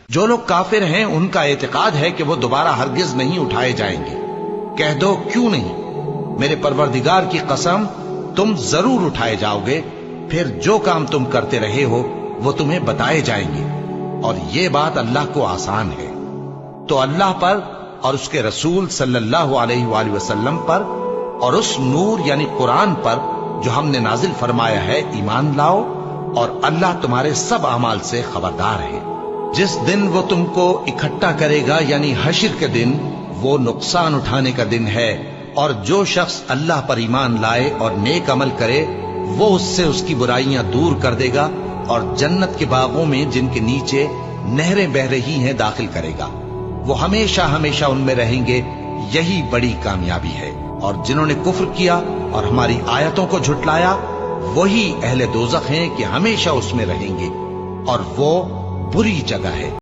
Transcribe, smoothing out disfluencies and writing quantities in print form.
جو لوگ کافر ہیں ان کا اعتقاد ہے کہ وہ دوبارہ ہرگز نہیں اٹھائے جائیں گے۔ کہہ دو کیوں نہیں، میرے پروردگار کی قسم تم ضرور اٹھائے جاؤ گے، پھر جو کام تم کرتے رہے ہو وہ تمہیں بتائے جائیں گے، اور یہ بات اللہ کو آسان ہے۔ تو اللہ پر اور اس کے رسول صلی اللہ علیہ وآلہ وسلم پر اور اس نور یعنی قرآن پر جو ہم نے نازل فرمایا ہے ایمان لاؤ، اور اللہ تمہارے سب اعمال سے خبردار ہے۔ جس دن وہ تم کو اکٹھا کرے گا یعنی حشر کے دن، وہ نقصان اٹھانے کا دن ہے، اور جو شخص اللہ پر ایمان لائے اور نیک عمل کرے وہ اس سے اس کی برائیاں دور کر دے گا اور جنت کے باغوں میں جن کے نیچے نہریں بہ رہی ہیں داخل کرے گا، وہ ہمیشہ ہمیشہ ان میں رہیں گے، یہی بڑی کامیابی ہے۔ اور جنہوں نے کفر کیا اور ہماری آیتوں کو جھٹلایا وہی اہل دوزخ ہیں کہ ہمیشہ اس میں رہیں گے، اور وہ بری جگہ ہے۔